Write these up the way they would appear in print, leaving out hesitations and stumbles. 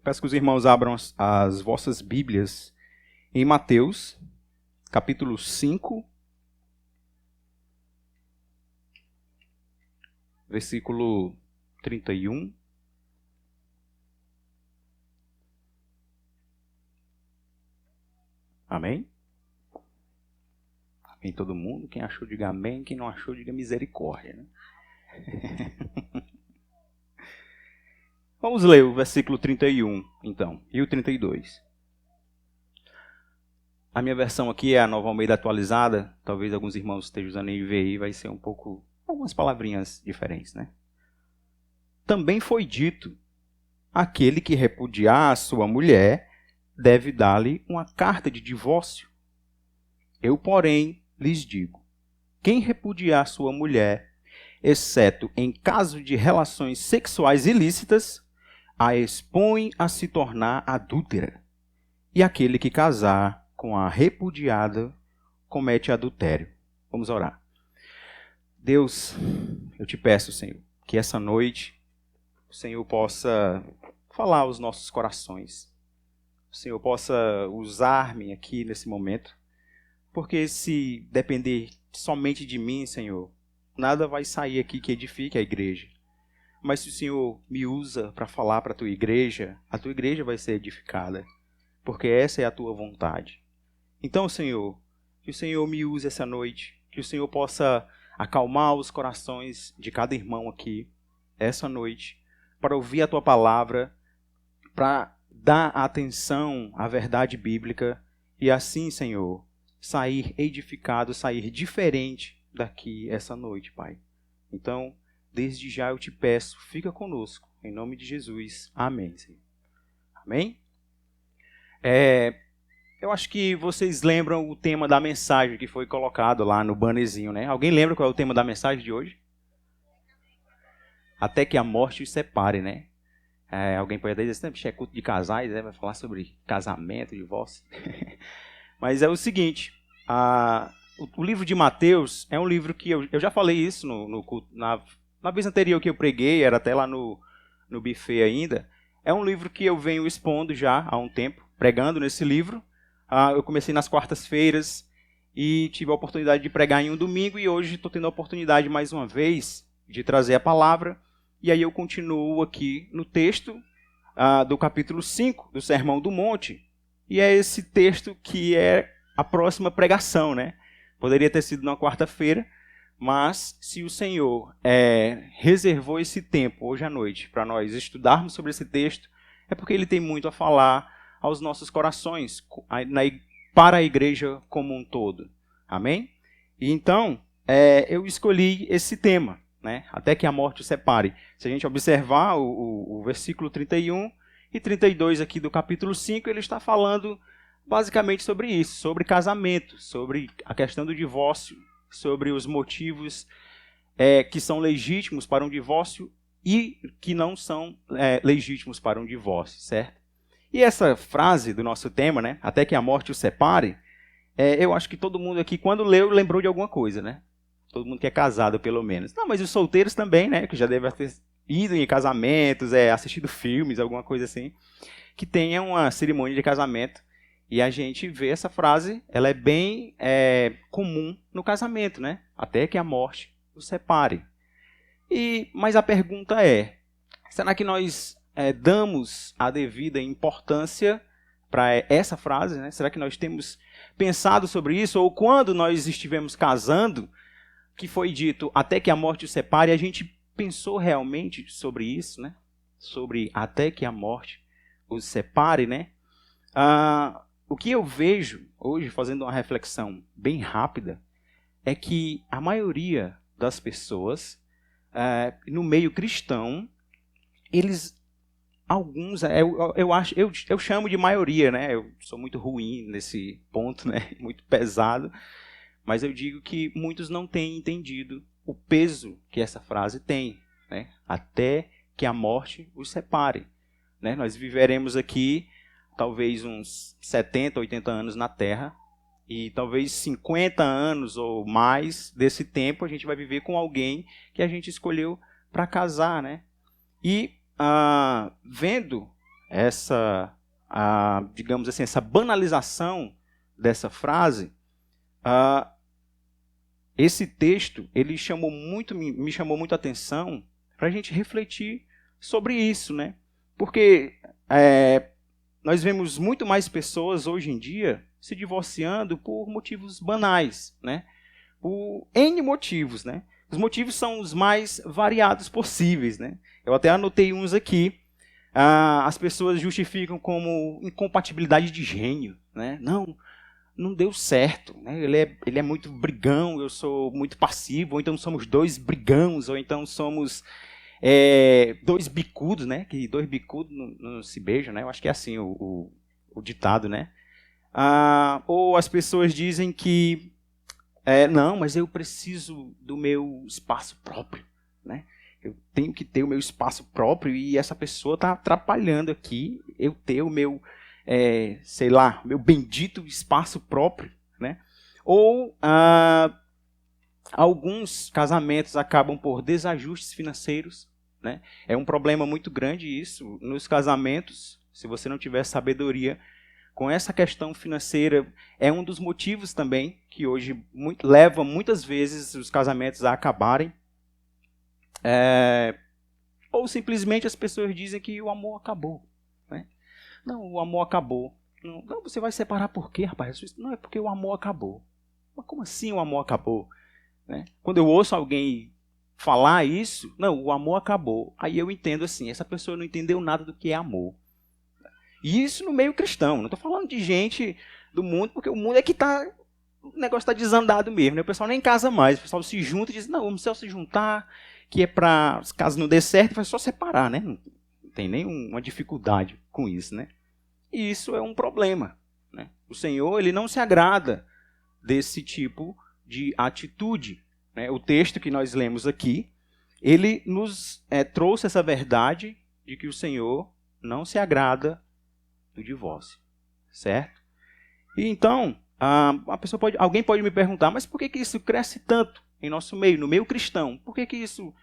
peço que os irmãos abram as vossas Bíblias em Mateus, capítulo 5, versículo 31. Amém? Amém todo mundo. Quem achou, diga amém. Quem não achou, diga misericórdia. Né? Vamos ler o versículo 31, então, e o 32. A minha versão aqui é a Nova Almeida atualizada. Talvez alguns irmãos estejam usando NVI, vai ser um pouco, algumas palavrinhas diferentes, né? Também foi dito, aquele que repudiar a sua mulher deve dar-lhe uma carta de divórcio. Eu, porém, lhes digo, quem repudiar sua mulher, exceto em caso de relações sexuais ilícitas, a expõe a se tornar adúltera. E aquele que casar com a repudiada comete adultério. Vamos orar. Deus, eu te peço, Senhor, que essa noite o Senhor possa falar aos nossos corações. O Senhor possa usar-me aqui nesse momento. Porque se depender somente de mim, Senhor, nada vai sair aqui que edifique a igreja. Mas se o Senhor me usa para falar para a tua igreja vai ser edificada. Porque essa é a tua vontade. Então, Senhor, que o Senhor me use essa noite. Que o Senhor possa acalmar os corações de cada irmão aqui, essa noite, para ouvir a tua palavra, para dar atenção à verdade bíblica e assim, Senhor, sair edificado, sair diferente daqui essa noite, Pai. Então, desde já eu te peço, fica conosco, em nome de Jesus. Amém, Senhor. Amém? Eu acho que vocês lembram o tema da mensagem que foi colocado lá no bannerzinho, né? Alguém lembra qual é o tema da mensagem de hoje? Até que a morte os separe, né? Alguém pode até dizer, é culto de casais, vai falar sobre casamento, divórcio. Mas é o seguinte, o livro de Mateus é um livro que eu já falei isso na vez anterior que eu preguei, era até lá no buffet ainda. É um livro que eu venho expondo já há um tempo, pregando nesse livro. Eu comecei nas quartas-feiras e tive a oportunidade de pregar em um domingo e hoje estou tendo a oportunidade mais uma vez de trazer a palavra. E aí eu continuo aqui no texto do capítulo 5 do Sermão do Monte. E é esse texto que é a próxima pregação, né? Poderia ter sido na quarta-feira, mas se o Senhor reservou esse tempo hoje à noite para nós estudarmos sobre esse texto, é porque Ele tem muito a falar aos nossos corações, para a igreja como um todo. Amém? E então, eu escolhi esse tema, né? Até que a morte os separe. Se a gente observar o versículo 31 e 32 aqui do capítulo 5, ele está falando basicamente sobre isso, sobre casamento, sobre a questão do divórcio, sobre os motivos que são legítimos para um divórcio e que não são legítimos para um divórcio, certo? E essa frase do nosso tema, né, até que a morte os separe, eu acho que todo mundo aqui, quando leu, lembrou de alguma coisa, né? Todo mundo que é casado, pelo menos. Não, mas os solteiros também, né, que já devem ter ido em casamentos, assistido filmes, alguma coisa assim, que tenha uma cerimônia de casamento. E a gente vê essa frase, ela é bem comum no casamento, né? Até que a morte os separe. Mas a pergunta é, será que nós damos a devida importância para essa frase, né? Será que nós temos pensado sobre isso? Ou quando nós estivemos casando, que foi dito até que a morte os separe, a gente pensou realmente sobre isso, né? Sobre até que a morte os separe, né? O que eu vejo hoje, fazendo uma reflexão bem rápida, é que a maioria das pessoas no meio cristão, alguns, eu chamo de maioria, né? Eu sou muito ruim nesse ponto, né? Muito pesado, mas eu digo que muitos não têm entendido o peso que essa frase tem, né? Até que a morte os separe, né? Nós viveremos aqui talvez uns 70, 80 anos na Terra, e talvez 50 anos ou mais desse tempo a gente vai viver com alguém que a gente escolheu para casar, né? E vendo digamos assim, essa banalização dessa frase, esse texto ele me chamou muito a atenção para a gente refletir sobre isso, né? Porque nós vemos muito mais pessoas hoje em dia se divorciando por motivos banais, né? Por N motivos, né? Os motivos são os mais variados possíveis, né? Eu até anotei uns aqui. As pessoas justificam como incompatibilidade de gênio, né? Não deu certo, né? Ele é muito brigão, eu sou muito passivo, ou então somos dois brigãos, ou então somos dois bicudos, né? Que dois bicudos não se beijam, né? Eu acho que é assim o ditado, né? Ou as pessoas dizem que não, mas eu preciso do meu espaço próprio, né? Eu tenho que ter o meu espaço próprio e essa pessoa está atrapalhando aqui eu ter o meu, sei lá, meu bendito espaço próprio, né? Ou alguns casamentos acabam por desajustes financeiros, né? É um problema muito grande isso nos casamentos. Se você não tiver sabedoria com essa questão financeira, é um dos motivos também que hoje leva muitas vezes os casamentos a acabarem. Ou simplesmente as pessoas dizem que o amor acabou, né? Não, o amor acabou. Não, você vai separar por quê, rapaz? Não, é porque o amor acabou. Mas como assim o amor acabou? Né? Quando eu ouço alguém falar isso, não, o amor acabou. Aí eu entendo assim, essa pessoa não entendeu nada do que é amor. E isso no meio cristão. Não estou falando de gente do mundo, porque o mundo é que está... O negócio está desandado mesmo, né? O pessoal nem casa mais. O pessoal se junta e diz, não, vamos só se juntar, que é para, caso não dê certo, vai só separar, né? Não tem nenhuma dificuldade com isso, né? E isso é um problema, né? O Senhor, ele não se agrada desse tipo de atitude, né? O texto que nós lemos aqui, ele nos trouxe essa verdade de que o Senhor não se agrada do divórcio, certo? E então, alguém pode me perguntar, mas por que isso cresce tanto em nosso meio, no meio cristão? Por que isso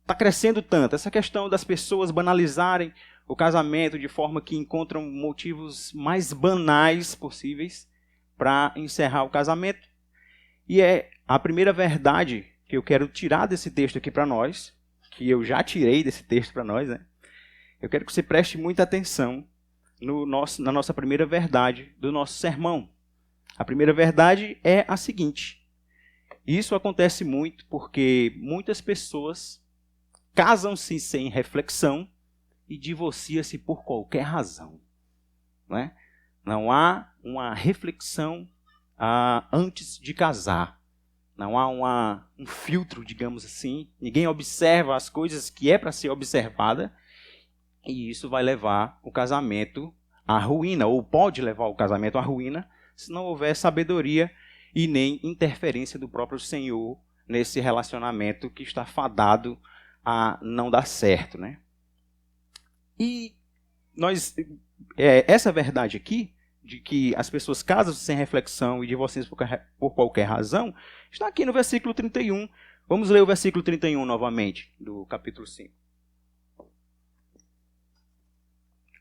está crescendo tanto? Essa questão das pessoas banalizarem o casamento de forma que encontram motivos mais banais possíveis para encerrar o casamento. E é a primeira verdade que eu quero tirar desse texto aqui para nós, que eu já tirei desse texto para nós, né? Eu quero que você preste muita atenção na nossa primeira verdade do nosso sermão. A primeira verdade é a seguinte: isso acontece muito porque muitas pessoas casam-se sem reflexão e divorciam-se por qualquer razão. Não é? Não há uma reflexão antes de casar. Não há um filtro, digamos assim. Ninguém observa as coisas que é para ser observada. E isso vai levar o casamento à ruína, ou pode levar o casamento à ruína, se não houver sabedoria e nem interferência do próprio Senhor nesse relacionamento que está fadado a não dar certo, né? E essa verdade aqui, de que as pessoas casam sem reflexão e divorciam por qualquer razão, está aqui no versículo 31. Vamos ler o versículo 31 novamente, do capítulo 5.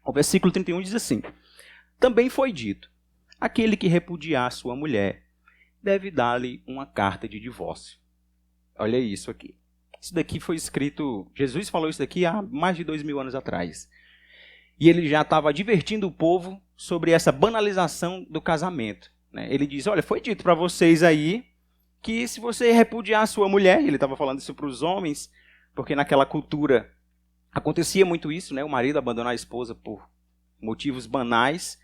O versículo 31 diz assim: também foi dito, aquele que repudiar sua mulher deve dar-lhe uma carta de divórcio. Olha isso aqui. Isso daqui foi escrito, Jesus falou isso daqui há mais de 2000 anos atrás. E ele já estava advertindo o povo sobre essa banalização do casamento, né? Ele diz, olha, foi dito para vocês aí que se você repudiar a sua mulher, ele estava falando isso para os homens, porque naquela cultura acontecia muito isso, né? O marido abandonar a esposa por motivos banais.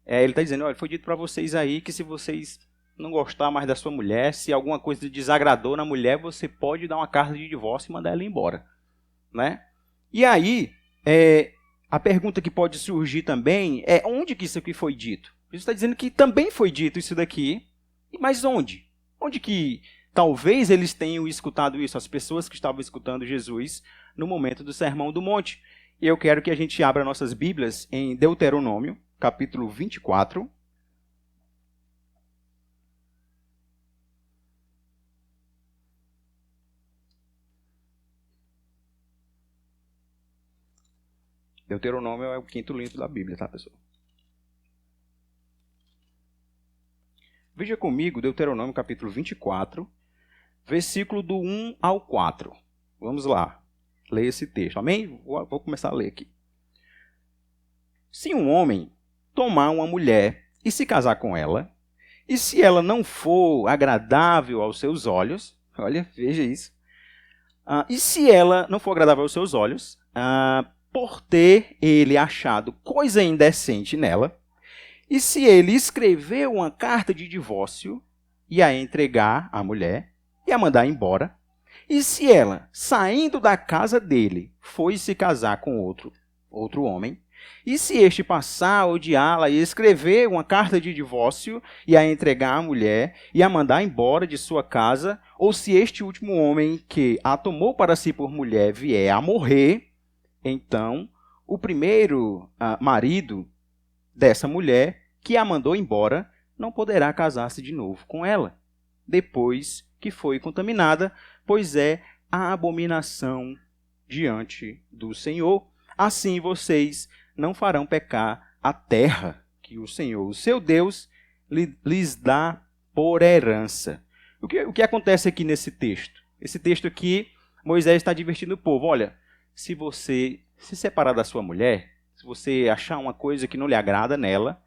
Ele está dizendo, olha, foi dito para vocês aí que se vocês não gostar mais da sua mulher, se alguma coisa desagradou na mulher, você pode dar uma carta de divórcio e mandar ela embora, né? E aí, a pergunta que pode surgir também é onde que isso aqui foi dito? Jesus está dizendo que também foi dito isso daqui, mas onde? Onde que talvez eles tenham escutado isso, as pessoas que estavam escutando Jesus no momento do Sermão do Monte? E eu quero que a gente abra nossas Bíblias em Deuteronômio, capítulo 24. Deuteronômio é o 5º livro da Bíblia, tá, pessoal? Veja comigo Deuteronômio capítulo 24, versículo do 1 ao 4. Vamos lá, ler esse texto, amém? Vou começar a ler aqui. Se um homem tomar uma mulher e se casar com ela, e se ela não for agradável aos seus olhos, olha, veja isso, e se ela não for agradável aos seus olhos, por ter ele achado coisa indecente nela, e se ele escrever uma carta de divórcio e a entregar à mulher e a mandar embora, e se ela, saindo da casa dele, foi se casar com outro homem, e se este passar a odiá-la e escrever uma carta de divórcio e a entregar à mulher e a mandar embora de sua casa, ou se este último homem que a tomou para si por mulher vier a morrer, então o primeiro marido dessa mulher que a mandou embora não poderá casar-se de novo com ela, depois que foi contaminada, pois é a abominação diante do Senhor. Assim vocês não farão pecar a terra que o Senhor, o seu Deus, lhes dá por herança. O que acontece aqui nesse texto? Esse texto aqui, Moisés está advertindo o povo. Olha, se você se separar da sua mulher, se você achar uma coisa que não lhe agrada nela,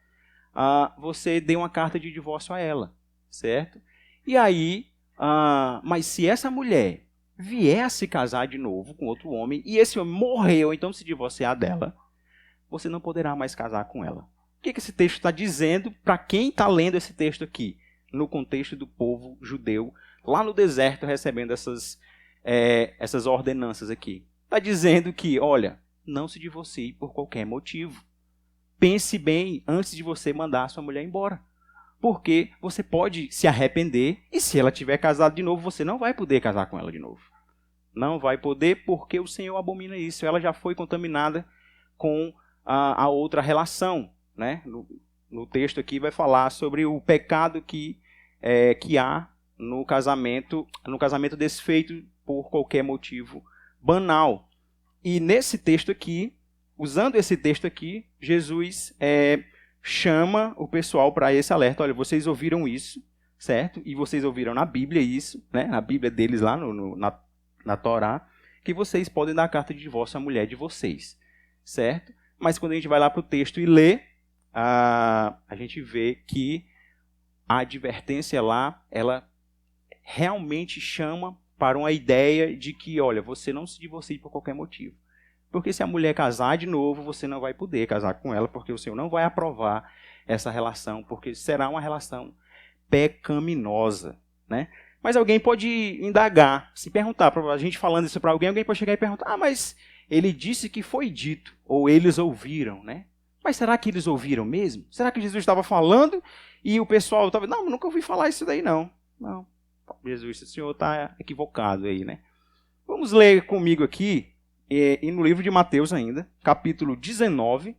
você dê uma carta de divórcio a ela, certo? E aí, mas se essa mulher vier a se casar de novo com outro homem, e esse homem morreu, então se divorciar dela, você não poderá mais casar com ela. O que esse texto está dizendo para quem está lendo esse texto aqui? No contexto do povo judeu, lá no deserto, recebendo essas ordenanças aqui. Está dizendo que, olha, não se divorcie por qualquer motivo. Pense bem antes de você mandar a sua mulher embora. Porque você pode se arrepender e se ela tiver casado de novo, você não vai poder casar com ela de novo. Não vai poder porque o Senhor abomina isso. Ela já foi contaminada com a outra relação, né? No texto aqui vai falar sobre o pecado que há no casamento desfeito por qualquer motivo banal. E nesse texto aqui, usando esse texto aqui, Jesus chama o pessoal para esse alerta. Olha, vocês ouviram isso, certo? E vocês ouviram na Bíblia isso, né? Na Bíblia deles lá na Torá, que vocês podem dar a carta de divórcio à mulher de vocês, certo? Mas quando a gente vai lá para o texto e lê, a gente vê que a advertência lá, ela realmente chama para uma ideia de que, olha, você não se divorcie por qualquer motivo. Porque se a mulher casar de novo, você não vai poder casar com ela, porque o Senhor não vai aprovar essa relação, porque será uma relação pecaminosa, né? Mas alguém pode indagar, se perguntar, a gente falando isso para alguém pode chegar e perguntar, mas ele disse que foi dito, ou eles ouviram, né? Mas será que eles ouviram mesmo? Será que Jesus estava falando e o pessoal estava... Não, nunca ouvi falar isso daí, não. Não, Jesus, o Senhor está equivocado aí, né? Vamos ler comigo aqui, e no livro de Mateus ainda, capítulo 19.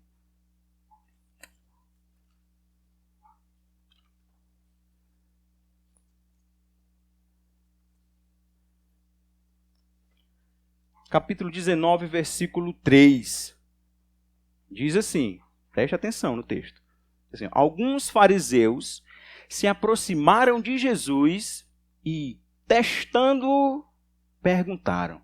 Capítulo 19, versículo 3. Diz assim, preste atenção no texto. Assim, alguns fariseus se aproximaram de Jesus e, testando-o, perguntaram.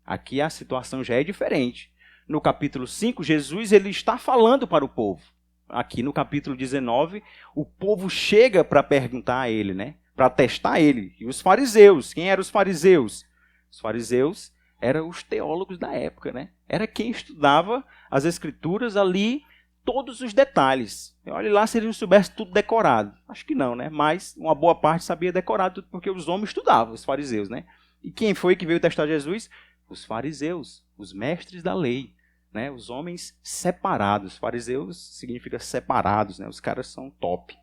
Aqui a situação já é diferente. No capítulo 5, Jesus ele está falando para o povo. Aqui no capítulo 19, o povo chega para perguntar a ele, né? Para testar ele. E os fariseus, quem eram os fariseus? Os fariseus eram os teólogos da época, né? Era quem estudava as escrituras ali, todos os detalhes. Olha lá se eles não soubessem tudo decorado. Acho que não, né? Mas uma boa parte sabia decorar tudo, porque os homens estudavam, os fariseus, né? E quem foi que veio testar Jesus? Os fariseus, os mestres da lei, né? Os homens separados. Fariseus significa separados, né? Os caras são top.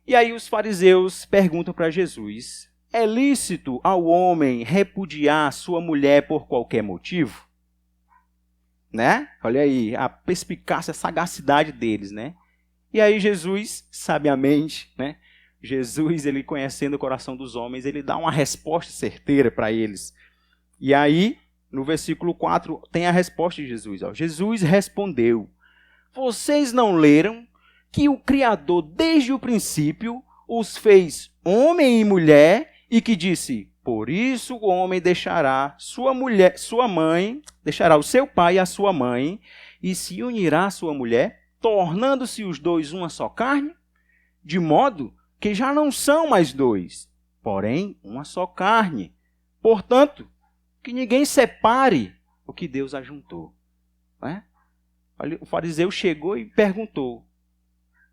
E aí os fariseus perguntam para Jesus: é lícito ao homem repudiar sua mulher por qualquer motivo? Né? Olha aí a perspicácia, a sagacidade deles, né? E aí Jesus, sabiamente, né? Jesus, ele conhecendo o coração dos homens, ele dá uma resposta certeira para eles. E aí, no versículo 4, tem a resposta de Jesus. Ó. Jesus respondeu: vocês não leram que o Criador, desde o princípio, os fez homem e mulher, e que disse: por isso o homem deixará sua mãe, deixará o seu pai e a sua mãe, e se unirá à sua mulher, tornando-se os dois uma só carne, de modo que já não são mais dois, porém uma só carne. Portanto, que ninguém separe o que Deus ajuntou. Né? O fariseu chegou e perguntou: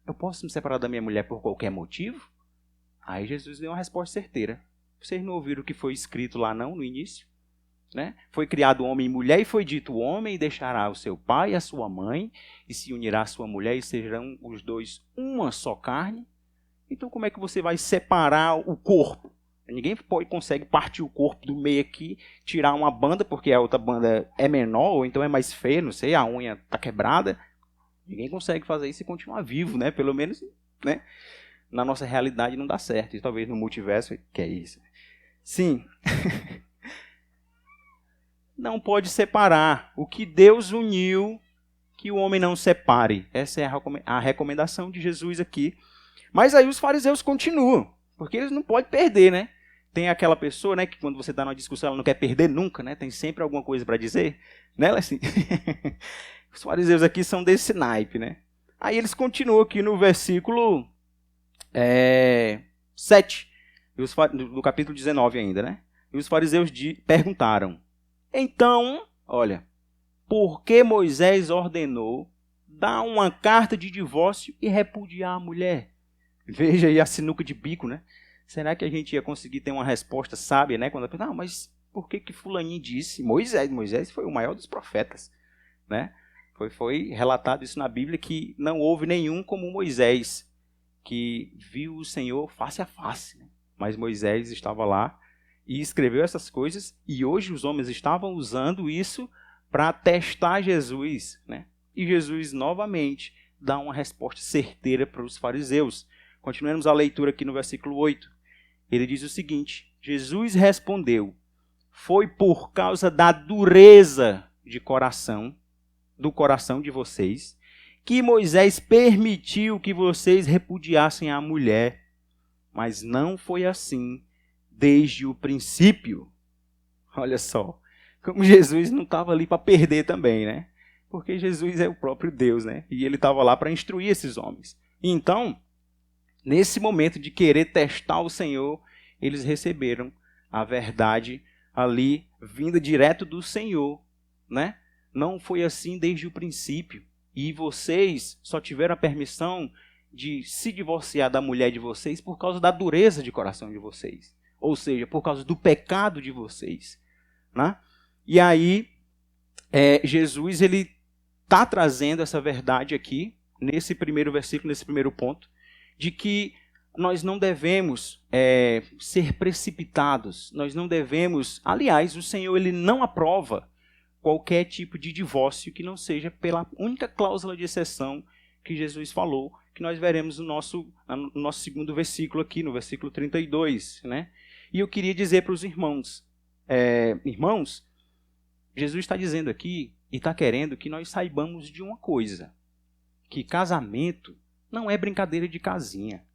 eu posso me separar da minha mulher por qualquer motivo? Aí Jesus deu uma resposta certeira. Vocês não ouviram o que foi escrito lá não, no início? Né? Foi criado homem e mulher, e foi dito: o homem deixará o seu pai e a sua mãe, e se unirá à sua mulher, e serão os dois uma só carne. Então como é que você vai separar o corpo? Ninguém consegue partir o corpo do meio aqui, tirar uma banda, porque a outra banda é menor, ou então é mais feia, não sei, a unha está quebrada. Ninguém consegue fazer isso e continuar vivo, né? Pelo menos, né? Na nossa realidade não dá certo. E talvez no multiverso, que é isso. Sim. Não pode separar. O que Deus uniu, que o homem não separe. Essa é a recomendação de Jesus aqui. Mas aí os fariseus continuam, porque eles não podem perder, né? Tem aquela pessoa, né, que quando você está numa discussão, ela não quer perder nunca, né? Tem sempre alguma coisa para dizer. Né, assim? Os fariseus aqui são desse naipe, né? Aí eles continuam aqui no versículo 7, do capítulo 19 ainda, né? E os fariseus perguntaram: então, olha, por que Moisés ordenou dar uma carta de divórcio e repudiar a mulher? Veja aí a sinuca de bico, né? Será que a gente ia conseguir ter uma resposta sábia, né? Quando a pessoa, mas por que fulaninho disse? Moisés foi o maior dos profetas, né? Foi relatado isso na Bíblia, que não houve nenhum como Moisés, que viu o Senhor face a face. Né? Mas Moisés estava lá e escreveu essas coisas, e hoje os homens estavam usando isso para testar Jesus. Né? E Jesus, novamente, dá uma resposta certeira para os fariseus. Continuemos a leitura aqui no versículo 8. Ele diz o seguinte: Jesus respondeu: foi por causa da dureza do coração de vocês, que Moisés permitiu que vocês repudiassem a mulher, mas não foi assim desde o princípio. Olha só, como Jesus não estava ali para perder também, né? Porque Jesus é o próprio Deus, né? E ele estava lá para instruir esses homens. Então, nesse momento de querer testar o Senhor, eles receberam a verdade ali, vinda direto do Senhor, né? Não foi assim desde o princípio. E vocês só tiveram a permissão de se divorciar da mulher de vocês por causa da dureza de coração de vocês. Ou seja, por causa do pecado de vocês. Né? E aí, Jesus ele está trazendo essa verdade aqui, nesse primeiro versículo, nesse primeiro ponto, de que nós não devemos ser precipitados, nós não devemos... Aliás, o Senhor ele não aprova qualquer tipo de divórcio que não seja pela única cláusula de exceção que Jesus falou, que nós veremos no nosso segundo versículo aqui, no versículo 32. Né? E eu queria dizer para os irmãos, irmãos, Jesus está dizendo aqui e está querendo que nós saibamos de uma coisa, que casamento não é brincadeira de casinha.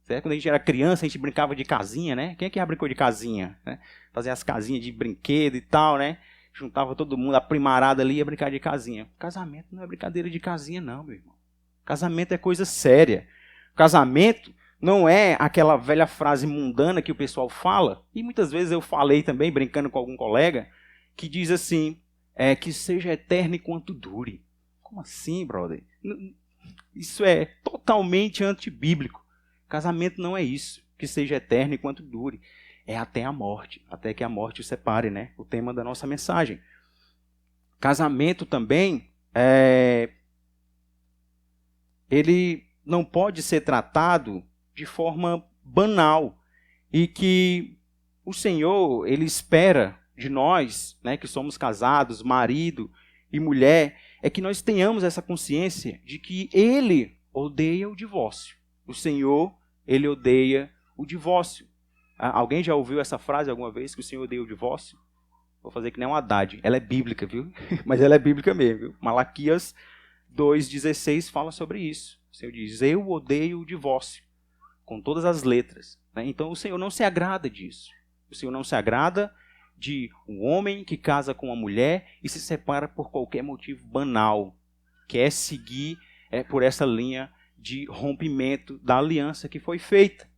Certo? Quando a gente era criança, a gente brincava de casinha, né? Quem é que já brincou de casinha? Né? Fazia as casinhas de brinquedo e tal, né? Juntava todo mundo, a primarada ali ia brincar de casinha. Casamento não é brincadeira de casinha, não, meu irmão. Casamento é coisa séria. Casamento não é aquela velha frase mundana que o pessoal fala, e muitas vezes eu falei também, brincando com algum colega, que diz assim, que seja eterno enquanto dure. Como assim, brother? Isso é totalmente antibíblico. Casamento não é isso, que seja eterno enquanto dure. É até a morte, até que a morte o separe, né? O tema da nossa mensagem. Casamento também, ele não pode ser tratado de forma banal. E que o Senhor, ele espera de nós, né, que somos casados, marido e mulher, é que nós tenhamos essa consciência de que ele odeia o divórcio. O Senhor, ele odeia o divórcio. Alguém já ouviu essa frase alguma vez, que o Senhor odeia o divórcio? Vou fazer que nem um Haddad. Ela é bíblica, viu? Mas ela é bíblica mesmo, viu? Malaquias 2,16 fala sobre isso. O Senhor diz, eu odeio o divórcio, com todas as letras. Né? Então o Senhor não se agrada disso. O Senhor não se agrada de um homem que casa com uma mulher e se separa por qualquer motivo banal. Quer seguir por essa linha de rompimento da aliança que foi feita.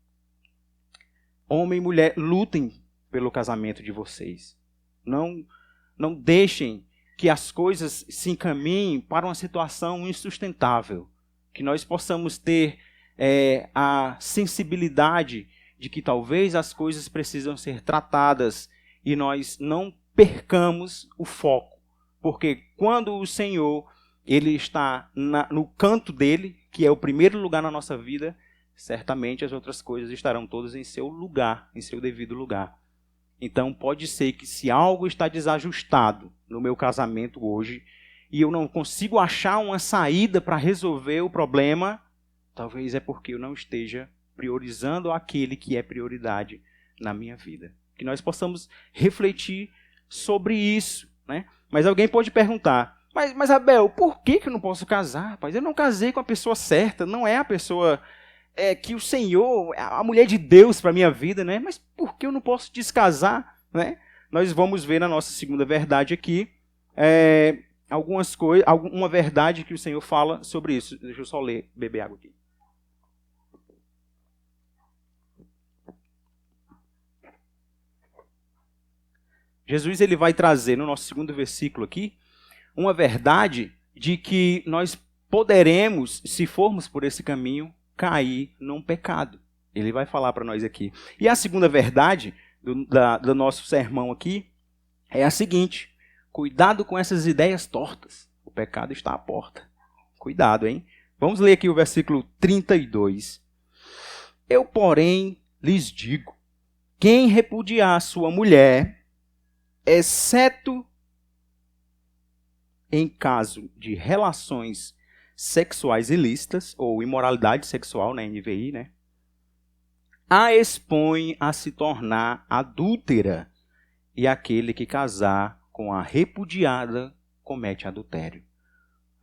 Homem e mulher, lutem pelo casamento de vocês. Não deixem que as coisas se encaminhem para uma situação insustentável. Que nós possamos ter a sensibilidade de que talvez as coisas precisam ser tratadas e nós não percamos o foco. Porque quando o Senhor ele está no canto dele, que é o primeiro lugar na nossa vida, certamente as outras coisas estarão todas em seu lugar, em seu devido lugar. Então pode ser que se algo está desajustado no meu casamento hoje e eu não consigo achar uma saída para resolver o problema, talvez é porque eu não esteja priorizando aquele que é prioridade na minha vida. Que nós possamos refletir sobre isso, né? Mas alguém pode perguntar, mas Abel, por que eu não posso casar? Rapaz, eu não casei com a pessoa certa, não é a pessoa que o Senhor, a mulher de Deus para a minha vida, né? Mas por que eu não posso descasar? Né? Nós vamos ver na nossa segunda verdade aqui algumas coisas, uma verdade que o Senhor fala sobre isso. Deixa eu só beber água aqui. Jesus ele vai trazer no nosso segundo versículo aqui uma verdade de que nós poderemos, se formos por esse caminho, cair num pecado. Ele vai falar para nós aqui. E a segunda verdade do nosso sermão aqui é a seguinte: cuidado com essas ideias tortas. O pecado está à porta. Cuidado, hein? Vamos ler aqui o versículo 32. Eu, porém, lhes digo, quem repudiar sua mulher, exceto em caso de relações sexuais ilícitas, ou imoralidade sexual, na NVI, né? A expõe a se tornar adúltera, e aquele que casar com a repudiada comete adultério.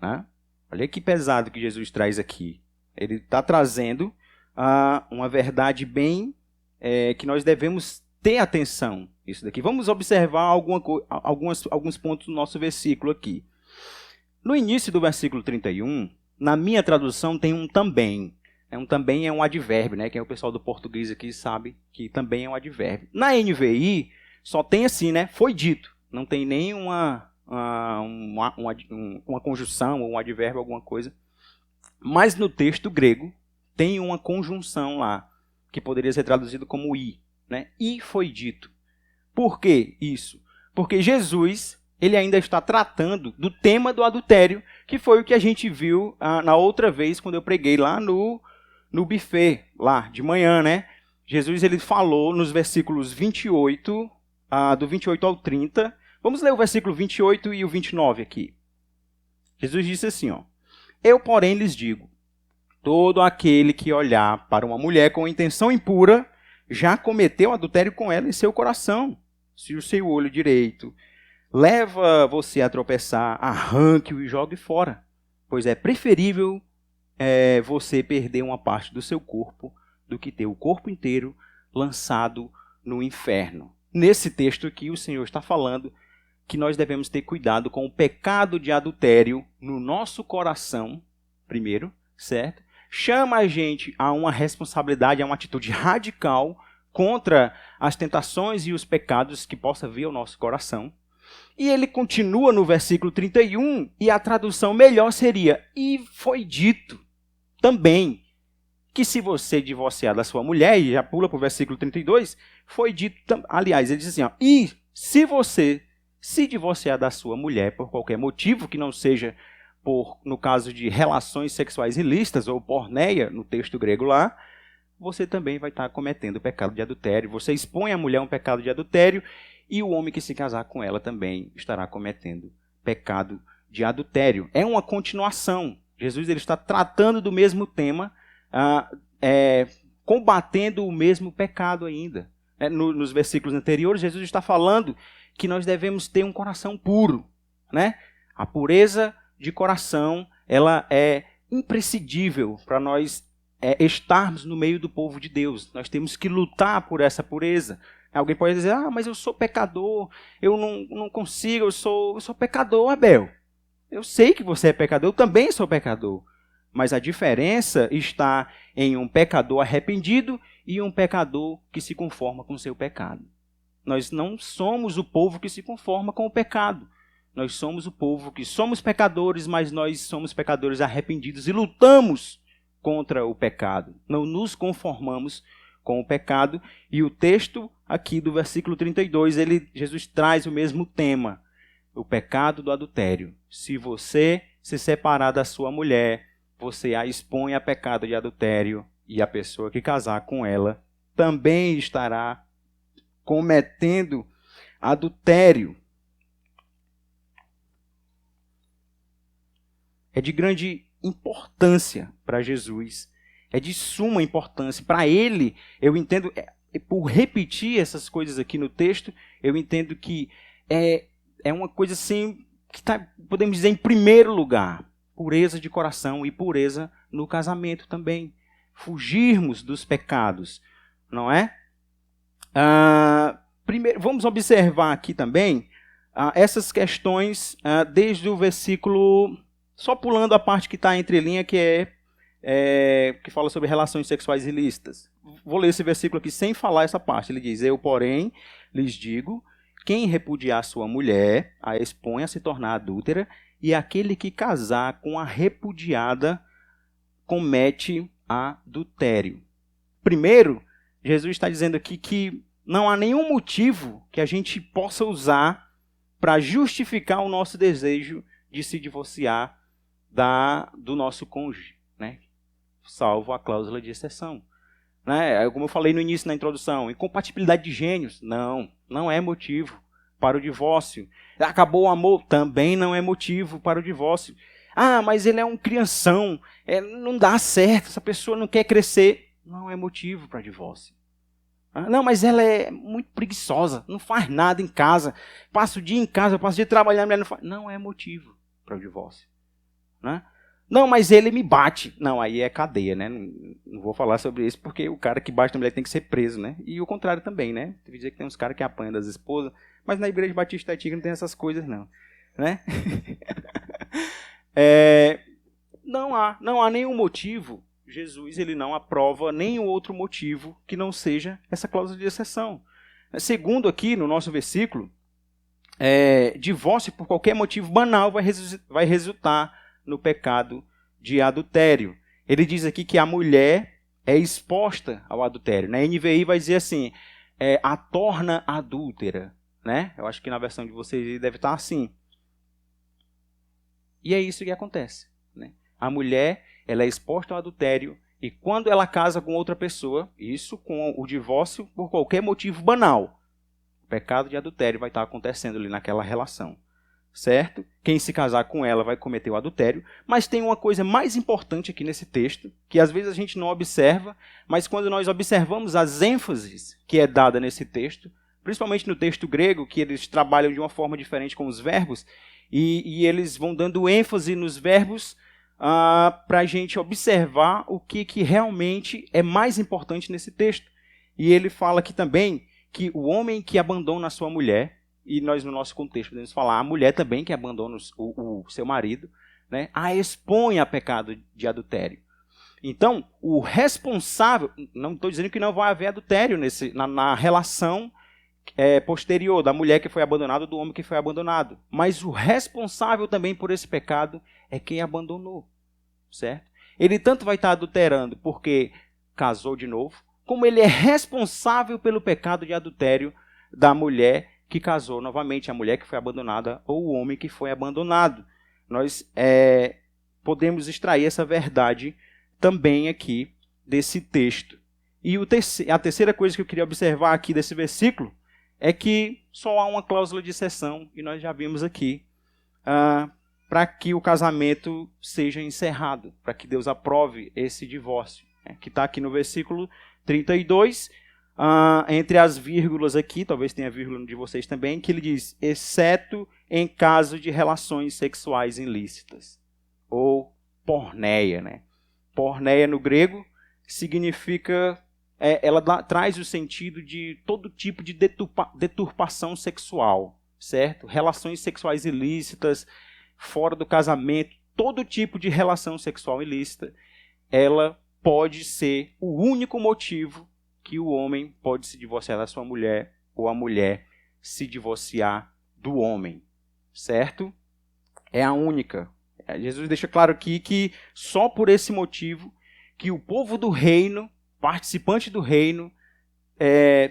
Né? Olha que pesado que Jesus traz aqui. Ele está trazendo uma verdade bem que nós devemos ter atenção. Isso daqui. Vamos observar alguns pontos do nosso versículo aqui. No início do versículo 31, na minha tradução tem um também. Um também é um advérbio, né? Quem é o pessoal do português aqui sabe que também é um advérbio. Na NVI, só tem assim, né? Foi dito. Não tem nem uma conjunção ou um advérbio, alguma coisa. Mas no texto grego tem uma conjunção lá, que poderia ser traduzido como i, né? E foi dito. Por que isso? Porque Jesus, ele ainda está tratando do tema do adultério, que foi o que a gente viu na outra vez, quando eu preguei lá no buffet, lá de manhã, né? Jesus, ele falou nos versículos 28, do 28 ao 30. Vamos ler o versículo 28 e o 29 aqui. Jesus disse assim, ó: eu, porém, lhes digo, todo aquele que olhar para uma mulher com intenção impura, já cometeu adultério com ela em seu coração. Se o seu olho direito leva você a tropeçar, arranque-o e jogue fora, pois é preferível você perder uma parte do seu corpo do que ter o corpo inteiro lançado no inferno. Nesse texto aqui, o Senhor está falando que nós devemos ter cuidado com o pecado de adultério no nosso coração, primeiro, certo? Chama a gente a uma responsabilidade, a uma atitude radical contra as tentações e os pecados que possa vir ao nosso coração. E ele continua no versículo 31, e a tradução melhor seria: e foi dito também que se você divorciar da sua mulher, e já pula para o versículo 32, foi dito, aliás, ele diz assim, ó, e se você se divorciar da sua mulher por qualquer motivo, que não seja no caso de relações sexuais ilícitas, ou porneia, no texto grego lá, você também vai estar cometendo o pecado de adultério. Você expõe a mulher a um pecado de adultério, e o homem que se casar com ela também estará cometendo pecado de adultério. É uma continuação. Jesus ele está tratando do mesmo tema, combatendo o mesmo pecado ainda. Nos versículos anteriores, Jesus está falando que nós devemos ter um coração puro, né? A pureza de coração, ela é imprescindível para nós estarmos no meio do povo de Deus. Nós temos que lutar por essa pureza. Alguém pode dizer, mas eu sou pecador, eu não consigo, eu sou pecador, Abel. Eu sei que você é pecador, eu também sou pecador. Mas a diferença está em um pecador arrependido e um pecador que se conforma com o seu pecado. Nós não somos o povo que se conforma com o pecado. Nós somos o povo que somos pecadores, mas nós somos pecadores arrependidos e lutamos contra o pecado. Não nos conformamos com o pecado. E o texto aqui do versículo 32, Jesus traz o mesmo tema. O pecado do adultério. Se você se separar da sua mulher, você a expõe a pecado de adultério e a pessoa que casar com ela também estará cometendo adultério. É de grande importância para Jesus. É de suma importância. Para ele, eu entendo, por repetir essas coisas aqui no texto, eu entendo que é uma coisa assim, que está, podemos dizer, em primeiro lugar. Pureza de coração e pureza no casamento também. Fugirmos dos pecados, não é? Primeiro, vamos observar aqui também essas questões desde o versículo, só pulando a parte que está entre linha, que fala sobre relações sexuais ilícitas. Vou ler esse versículo aqui sem falar essa parte. Ele diz, eu, porém, lhes digo, quem repudiar sua mulher, a expõe a se tornar adúltera, e aquele que casar com a repudiada comete adultério. Primeiro, Jesus está dizendo aqui que não há nenhum motivo que a gente possa usar para justificar o nosso desejo de se divorciar do nosso cônjuge, né? Salvo a cláusula de exceção. Né? Como eu falei no início, na introdução, incompatibilidade de gênios, não é motivo para o divórcio. Acabou o amor, também não é motivo para o divórcio. Mas ele é um crianção, não dá certo, essa pessoa não quer crescer, não é motivo para divórcio. Não, mas ela é muito preguiçosa, não faz nada em casa, passa o dia em casa, passa o dia trabalhando, a mulher não faz. Não é motivo para o divórcio. Né? Não, mas ele me bate. Não, aí é cadeia, né? Não vou falar sobre isso, porque o cara que bate na mulher tem que ser preso, né? E o contrário também, né? Tem que dizer que tem uns caras que apanham das esposas, mas na Igreja Batista Antiga não tem essas coisas, não. Né? Não há nenhum motivo. Jesus ele não aprova nenhum outro motivo que não seja essa cláusula de exceção. Segundo aqui, no nosso versículo, divórcio por qualquer motivo banal vai resultar no pecado de adultério. Ele diz aqui que a mulher é exposta ao adultério. Na NVI vai dizer assim, a torna adúltera. Né? Eu acho que na versão de vocês deve estar assim. E é isso que acontece. Né? A mulher ela é exposta ao adultério e quando ela casa com outra pessoa, isso com o divórcio por qualquer motivo banal, o pecado de adultério vai estar acontecendo ali naquela relação. Certo? Quem se casar com ela vai cometer o adultério, mas tem uma coisa mais importante aqui nesse texto, que às vezes a gente não observa, mas quando nós observamos as ênfases que é dada nesse texto, principalmente no texto grego, que eles trabalham de uma forma diferente com os verbos, e eles vão dando ênfase nos verbos para a gente observar o que realmente é mais importante nesse texto. E ele fala aqui também que o homem que abandona a sua mulher, e nós no nosso contexto podemos falar a mulher também que abandona o seu marido, né, a expõe a pecado de adultério. Então, o responsável, não estou dizendo que não vai haver adultério na relação posterior da mulher que foi abandonada ou do homem que foi abandonado, mas o responsável também por esse pecado é quem abandonou, certo? Ele tanto vai estar adulterando porque casou de novo, como ele é responsável pelo pecado de adultério da mulher que casou novamente, a mulher que foi abandonada ou o homem que foi abandonado. Nós podemos extrair essa verdade também aqui desse texto. E a terceira coisa que eu queria observar aqui desse versículo é que só há uma cláusula de exceção, e nós já vimos aqui, para que o casamento seja encerrado, para que Deus aprove esse divórcio, né, que está aqui no versículo 32. entre as vírgulas aqui, talvez tenha vírgula de vocês também, que ele diz, exceto em caso de relações sexuais ilícitas, ou porneia, né? Porneia no grego significa, ela traz o sentido de todo tipo de deturpação sexual, certo? Relações sexuais ilícitas, fora do casamento, todo tipo de relação sexual ilícita, ela pode ser o único motivo que o homem pode se divorciar da sua mulher ou a mulher se divorciar do homem, certo? É a única. Jesus deixa claro aqui que só por esse motivo que o povo do reino, participante do reino,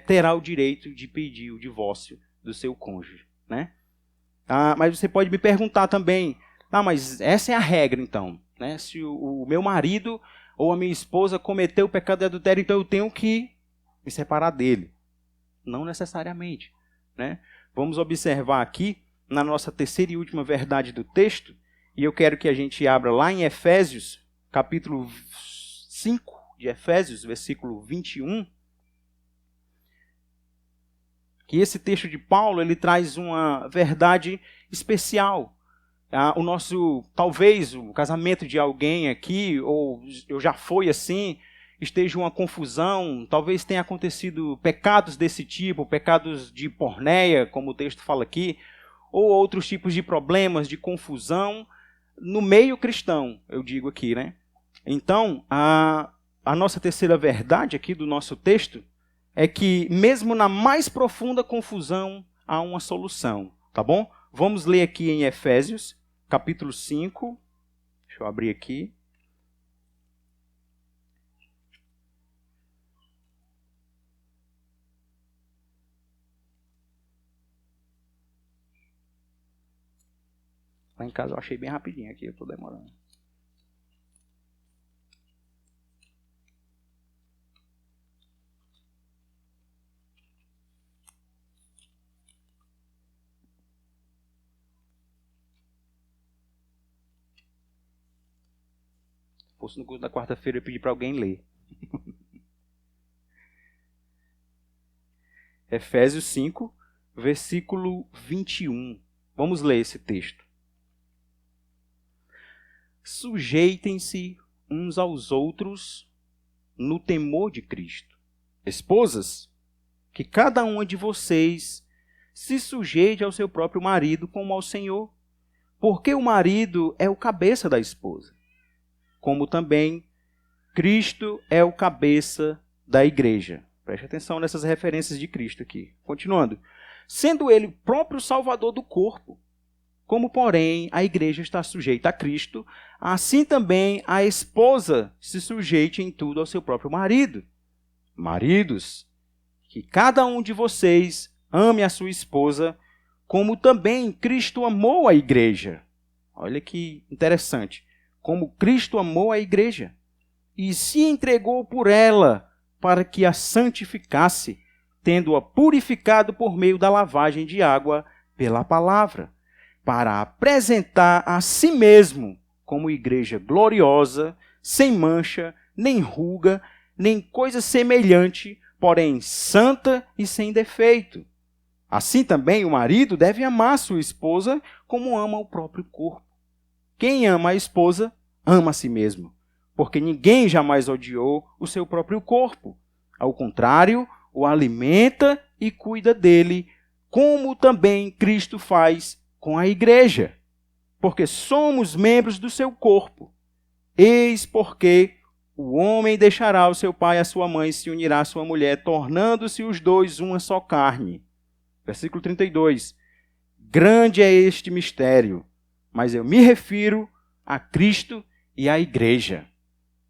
terá o direito de pedir o divórcio do seu cônjuge, né? Mas você pode me perguntar também, mas essa é a regra então, né? Se o meu marido ou a minha esposa cometeu o pecado de adultério, então eu tenho que me separar dele. Não necessariamente, né? Vamos observar aqui, na nossa terceira e última verdade do texto, e eu quero que a gente abra lá em Efésios, capítulo 5 de Efésios, versículo 21, que esse texto de Paulo, ele traz uma verdade especial. Talvez o casamento de alguém aqui, ou eu já fui assim, esteja uma confusão, talvez tenha acontecido pecados desse tipo, pecados de porneia, como o texto fala aqui, ou outros tipos de problemas, de confusão, no meio cristão, eu digo aqui, né? Então, a nossa terceira verdade aqui do nosso texto é que, mesmo na mais profunda confusão, há uma solução, tá bom? Vamos ler aqui em Efésios, capítulo 5, deixa eu abrir aqui. Lá em casa eu achei bem rapidinho aqui, eu estou demorando. Se fosse no curso da quarta-feira, eu pedi para alguém ler. Efésios 5, versículo 21. Vamos ler esse texto. Sujeitem-se uns aos outros no temor de Cristo. Esposas, que cada uma de vocês se sujeite ao seu próprio marido como ao Senhor, porque o marido é o cabeça da esposa, como também Cristo é o cabeça da igreja. Preste atenção nessas referências de Cristo aqui. Continuando. Sendo ele próprio salvador do corpo, como, porém, a igreja está sujeita a Cristo, assim também a esposa se sujeite em tudo ao seu próprio marido. Maridos, que cada um de vocês ame a sua esposa, como também Cristo amou a igreja. Olha que interessante. Como Cristo amou a igreja e se entregou por ela para que a santificasse, tendo-a purificado por meio da lavagem de água pela palavra, para apresentar a si mesmo como igreja gloriosa, sem mancha, nem ruga, nem coisa semelhante, porém santa e sem defeito. Assim também o marido deve amar sua esposa como ama o próprio corpo. Quem ama a esposa, ama a si mesmo, porque ninguém jamais odiou o seu próprio corpo. Ao contrário, o alimenta e cuida dele, como também Cristo faz com a igreja, porque somos membros do seu corpo. Eis porque o homem deixará o seu pai e a sua mãe e se unirá à sua mulher, tornando-se os dois uma só carne. Versículo 32. Grande é este mistério, mas eu me refiro a Cristo e à igreja.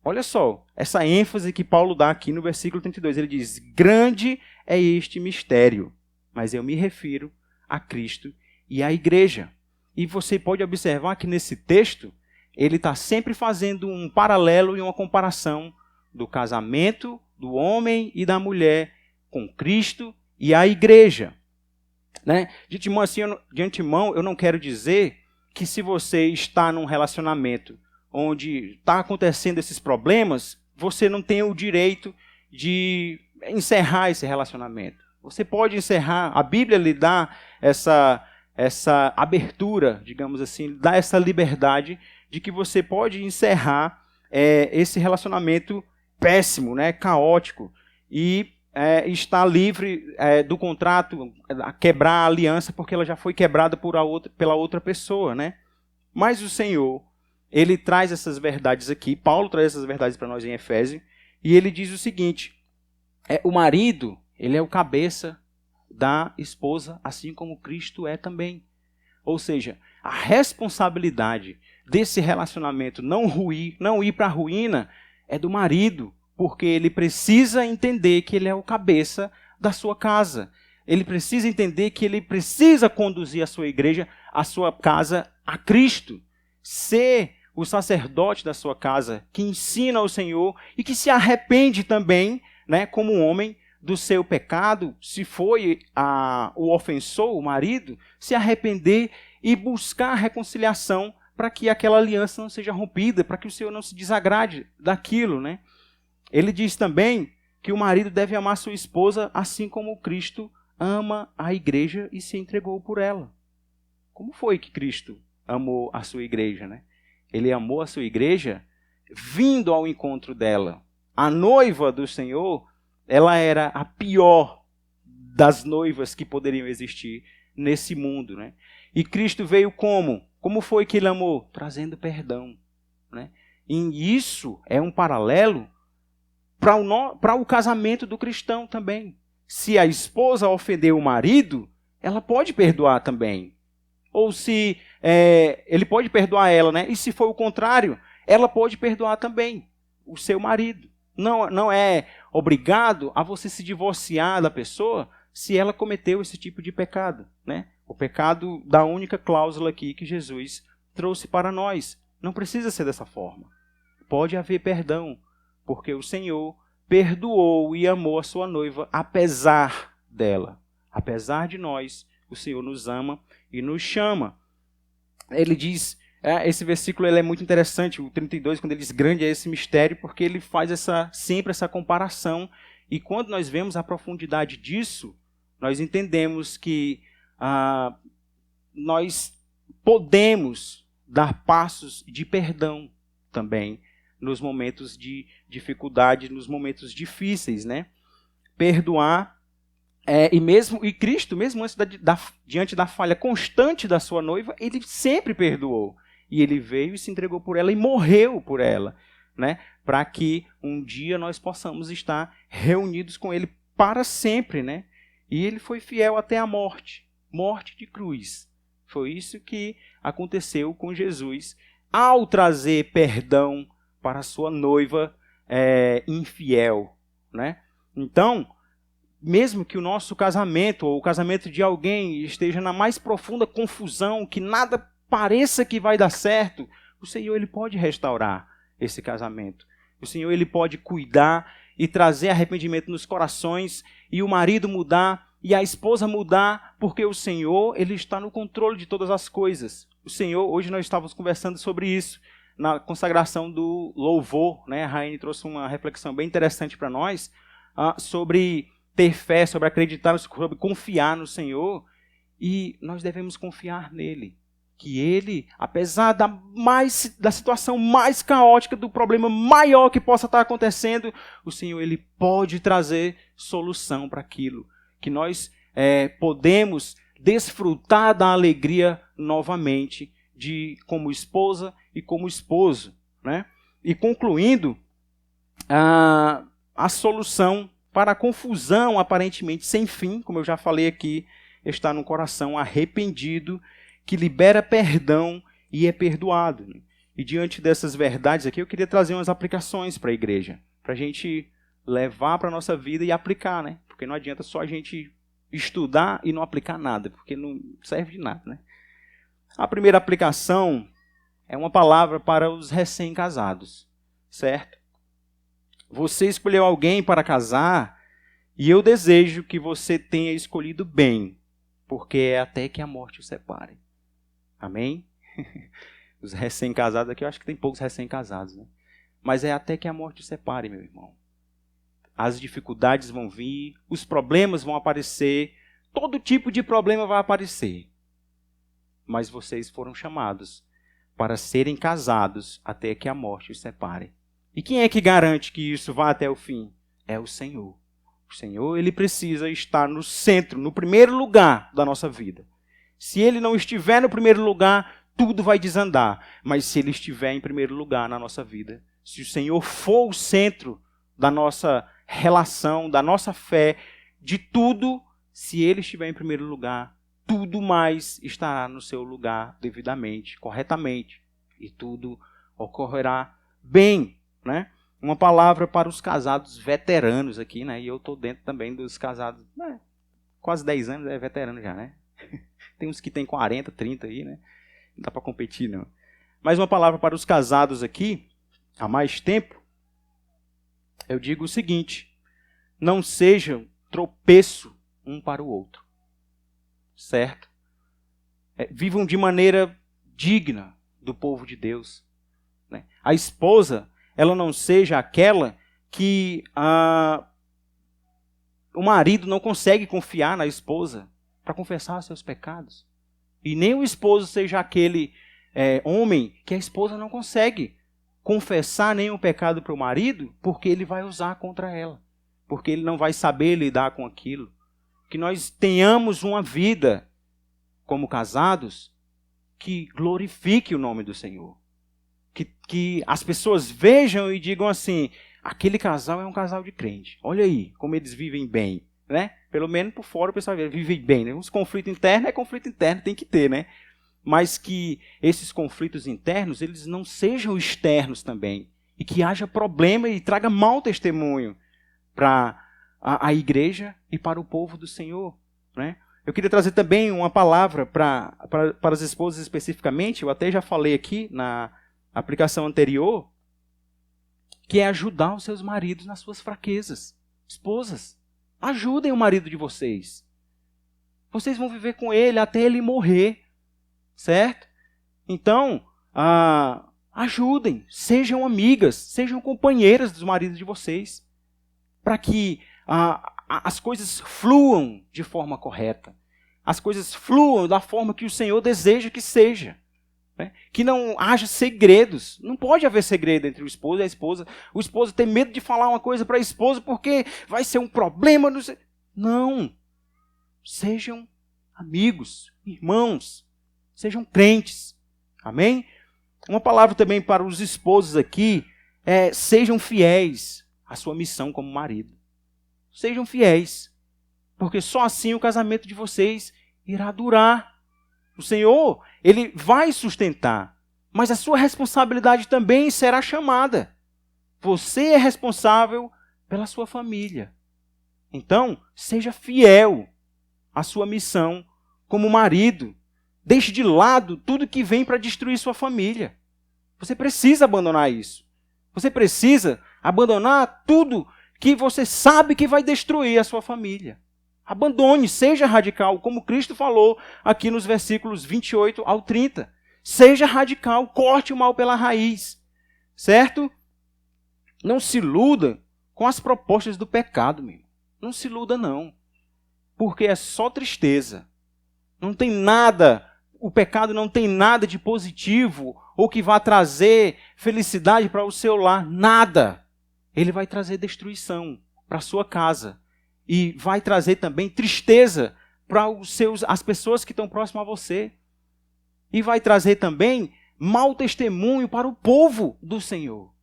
Olha só, essa ênfase que Paulo dá aqui no versículo 32. Ele diz, grande é este mistério, mas eu me refiro a Cristo e à igreja. E você pode observar que nesse texto, ele está sempre fazendo um paralelo e uma comparação do casamento do homem e da mulher com Cristo e a igreja. Né? De antemão, eu não quero dizer que se você está num relacionamento onde está acontecendo esses problemas, você não tem o direito de encerrar esse relacionamento. Você pode encerrar, a Bíblia lhe dá essa abertura, digamos assim, dá essa liberdade de que você pode encerrar esse relacionamento péssimo, né, caótico, e estar livre do contrato, quebrar a aliança, porque ela já foi quebrada pela outra pessoa, né? Mas o Senhor, Ele traz essas verdades aqui, Paulo traz essas verdades para nós em Efésios, e ele diz o seguinte, o marido, ele é o cabeça da esposa, assim como Cristo é também. Ou seja, a responsabilidade desse relacionamento não ir para a ruína é do marido, porque ele precisa entender que ele é o cabeça da sua casa. Ele precisa entender que ele precisa conduzir a sua igreja, a sua casa, a Cristo. Ser o sacerdote da sua casa, que ensina ao Senhor e que se arrepende também, né, como homem, do seu pecado, se foi o ofensor, o marido, se arrepender e buscar a reconciliação para que aquela aliança não seja rompida, para que o Senhor não se desagrade daquilo, né? Ele diz também que o marido deve amar sua esposa assim como Cristo ama a igreja e se entregou por ela. Como foi que Cristo amou a sua igreja, né? Ele amou a sua igreja vindo ao encontro dela. A noiva do Senhor, ela era a pior das noivas que poderiam existir nesse mundo, né? E Cristo veio como? Como foi que ele amou? Trazendo perdão, né? E isso é um paralelo para o casamento do cristão também. Se a esposa ofendeu o marido, ela pode perdoar também. Ou se ele pode perdoar ela, né? E se for o contrário, ela pode perdoar também o seu marido. Não é obrigado a você se divorciar da pessoa se ela cometeu esse tipo de pecado, né? O pecado da única cláusula aqui que Jesus trouxe para nós. Não precisa ser dessa forma. Pode haver perdão, porque o Senhor perdoou e amou a sua noiva apesar dela. Apesar de nós, o Senhor nos ama e nos chama. Ele diz, esse versículo ele é muito interessante, o 32, quando ele diz grande é esse mistério, porque ele faz sempre essa comparação, e quando nós vemos a profundidade disso, nós entendemos que nós podemos dar passos de perdão também, nos momentos de dificuldade, nos momentos difíceis, né? Perdoar, e Cristo, mesmo antes diante da falha constante da sua noiva, ele sempre perdoou. E ele veio e se entregou por ela e morreu por ela, né? Para que um dia nós possamos estar reunidos com ele para sempre, né? E ele foi fiel até a morte de cruz. Foi isso que aconteceu com Jesus, ao trazer perdão para a sua noiva infiel, né? Então, mesmo que o nosso casamento ou o casamento de alguém esteja na mais profunda confusão, que nada pareça que vai dar certo, o Senhor ele pode restaurar esse casamento. O Senhor ele pode cuidar e trazer arrependimento nos corações, e o marido mudar e a esposa mudar, porque o Senhor ele está no controle de todas as coisas. O Senhor, hoje nós estávamos conversando sobre isso, na consagração do louvor, né? A Raine trouxe uma reflexão bem interessante para nós, sobre ter fé, sobre acreditar, sobre confiar no Senhor, e nós devemos confiar nele. Que ele, apesar da situação mais caótica, do problema maior que possa estar acontecendo, o Senhor ele pode trazer solução para aquilo. Que nós podemos desfrutar da alegria novamente, como esposa e como esposo, né? E concluindo, a solução para a confusão aparentemente sem fim, como eu já falei aqui, está no coração arrependido, que libera perdão e é perdoado. E diante dessas verdades aqui, eu queria trazer umas aplicações para a igreja, para a gente levar para a nossa vida e aplicar, né? Porque não adianta só a gente estudar e não aplicar nada, porque não serve de nada, né? A primeira aplicação é uma palavra para os recém-casados, certo? Você escolheu alguém para casar e eu desejo que você tenha escolhido bem, porque é até que a morte o separe. Amém? Os recém-casados aqui, eu acho que tem poucos recém-casados, né? Mas é até que a morte o separe, meu irmão. as dificuldades vão vir, os problemas vão aparecer, todo tipo de problema vai aparecer. Mas vocês foram chamados para serem casados até que a morte os separe. E quem é que garante que isso vá até o fim? É o Senhor. O Senhor, ele precisa estar no centro, no primeiro lugar da nossa vida. Se ele não estiver no primeiro lugar, tudo vai desandar. Mas se ele estiver em primeiro lugar na nossa vida, se o Senhor for o centro da nossa relação, da nossa fé, de tudo, se ele estiver em primeiro lugar, tudo mais estará no seu lugar devidamente, corretamente. E tudo ocorrerá bem, né? Uma palavra para os casados veteranos aqui, né? E eu estou dentro também dos casados, né? Quase 10 anos, é veterano já, né? Tem uns que tem 40, 30 aí, né? Não dá para competir, não. Mas uma palavra para os casados aqui, há mais tempo, eu digo o seguinte: não sejam tropeço um para o outro. Certo? Vivam de maneira digna do povo de Deus. Né? A esposa, ela não seja aquela que o marido não consegue confiar na esposa para confessar seus pecados. E nem o esposo seja aquele homem que a esposa não consegue confessar nenhum pecado para o marido, porque ele vai usar contra ela. Porque ele não vai saber lidar com aquilo. Que nós tenhamos uma vida como casados que glorifique o nome do Senhor. Que as pessoas vejam e digam assim: aquele casal é um casal de crente. Olha aí como eles vivem bem. Né? Pelo menos por fora o pessoal vive bem. Né? Os conflitos internos é conflito interno, tem que ter. Né? Mas que esses conflitos internos eles não sejam externos também. E que haja problema e traga mau testemunho para a igreja e para o povo do Senhor. Né? Eu queria trazer também uma palavra para as esposas especificamente, eu até já falei aqui na aplicação anterior, que é ajudar os seus maridos nas suas fraquezas. Esposas, ajudem o marido de vocês. Vocês vão viver com ele até ele morrer, certo? Então, ajudem, sejam amigas, sejam companheiras dos maridos de vocês, para que as coisas fluam de forma correta. As coisas fluam da forma que o Senhor deseja que seja. Né? Que não haja segredos. Não pode haver segredo entre o esposo e a esposa. O esposo tem medo de falar uma coisa para a esposa porque vai ser um problema. Não. Sejam amigos, irmãos. Sejam crentes. Amém? Uma palavra também para os esposos aqui é: sejam fiéis à sua missão como marido. Sejam fiéis, porque só assim o casamento de vocês irá durar. O Senhor, ele vai sustentar, mas a sua responsabilidade também será chamada. Você é responsável pela sua família. Então, seja fiel à sua missão como marido. Deixe de lado tudo que vem para destruir sua família. Você precisa abandonar isso. Você precisa abandonar tudo que você sabe que vai destruir a sua família. Abandone, seja radical, como Cristo falou aqui nos versículos 28 ao 30. Seja radical, corte o mal pela raiz, certo? Não se iluda com as propostas do pecado, meu. Não se iluda, não. Porque é só tristeza. Não tem nada, o pecado não tem nada de positivo ou que vá trazer felicidade para o seu lar. Nada. Ele vai trazer destruição para a sua casa. E vai trazer também tristeza para as pessoas que estão próximas a você. E vai trazer também mau testemunho para o povo do Senhor.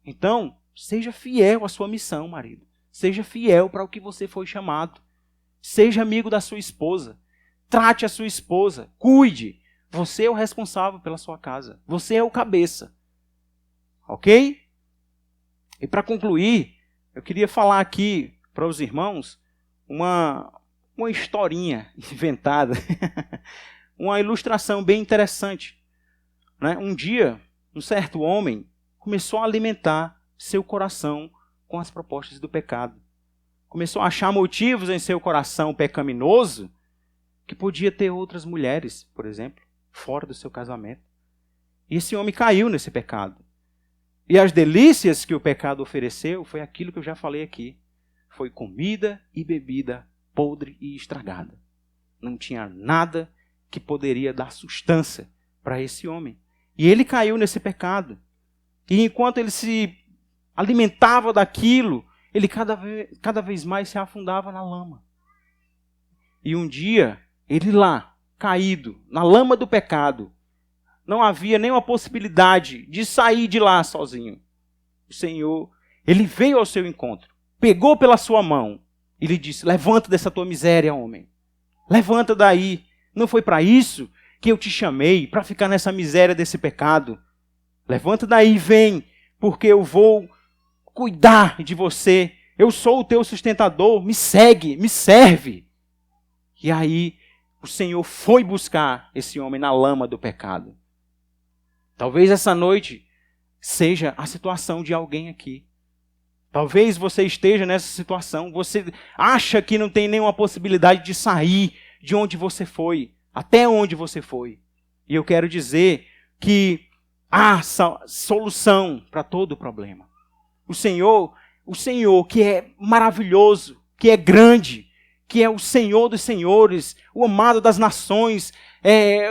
Então, seja fiel à sua missão, marido. Seja fiel para o que você foi chamado. Seja amigo da sua esposa. Trate a sua esposa. Cuide. Você é o responsável pela sua casa. Você é o cabeça. Ok? E para concluir, eu queria falar aqui para os irmãos uma historinha inventada, uma ilustração bem interessante. Né? Um dia, um certo homem começou a alimentar seu coração com as propostas do pecado. Começou a achar motivos em seu coração pecaminoso que podia ter outras mulheres, por exemplo, fora do seu casamento. E esse homem caiu nesse pecado. E as delícias que o pecado ofereceu foi aquilo que eu já falei aqui. Foi comida e bebida podre e estragada. Não tinha nada que poderia dar sustância para esse homem. E ele caiu nesse pecado. E enquanto ele se alimentava daquilo, ele cada vez mais se afundava na lama. E um dia, ele lá, caído, na lama do pecado, não havia nenhuma possibilidade de sair de lá sozinho. O Senhor, ele veio ao seu encontro, pegou pela sua mão e lhe disse: levanta dessa tua miséria, homem. Levanta daí. Não foi para isso que eu te chamei, para ficar nessa miséria desse pecado. Levanta daí e vem, porque eu vou cuidar de você. Eu sou o teu sustentador, me segue, me serve. E aí o Senhor foi buscar esse homem na lama do pecado. Talvez essa noite seja a situação de alguém aqui. Talvez você esteja nessa situação. Você acha que não tem nenhuma possibilidade de sair de onde você foi, até onde você foi. E eu quero dizer que há solução para todo o problema. O Senhor que é maravilhoso, que é grande, que é o Senhor dos senhores, o amado das nações,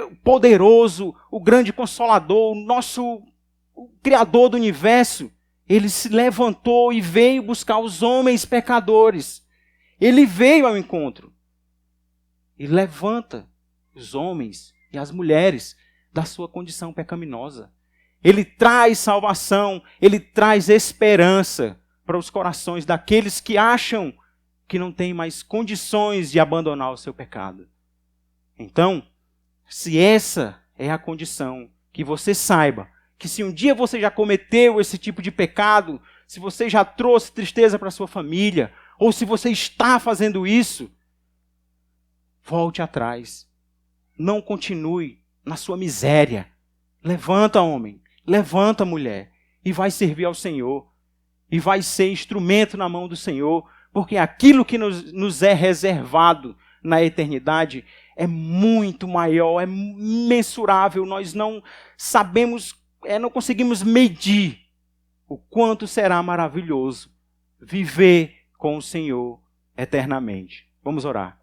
o poderoso, o grande consolador, o Criador do universo, ele se levantou e veio buscar os homens pecadores. Ele veio ao encontro. E levanta os homens e as mulheres da sua condição pecaminosa. Ele traz salvação, ele traz esperança para os corações daqueles que acham que não têm mais condições de abandonar o seu pecado. Então, se essa é a condição, que você saiba que se um dia você já cometeu esse tipo de pecado, se você já trouxe tristeza para sua família, ou se você está fazendo isso, volte atrás. Não continue na sua miséria. Levanta, homem. Levanta, mulher. E vai servir ao Senhor. E vai ser instrumento na mão do Senhor. Porque aquilo que nos é reservado na eternidade é muito maior, é imensurável. Nós não sabemos, não conseguimos medir o quanto será maravilhoso viver com o Senhor eternamente. Vamos orar.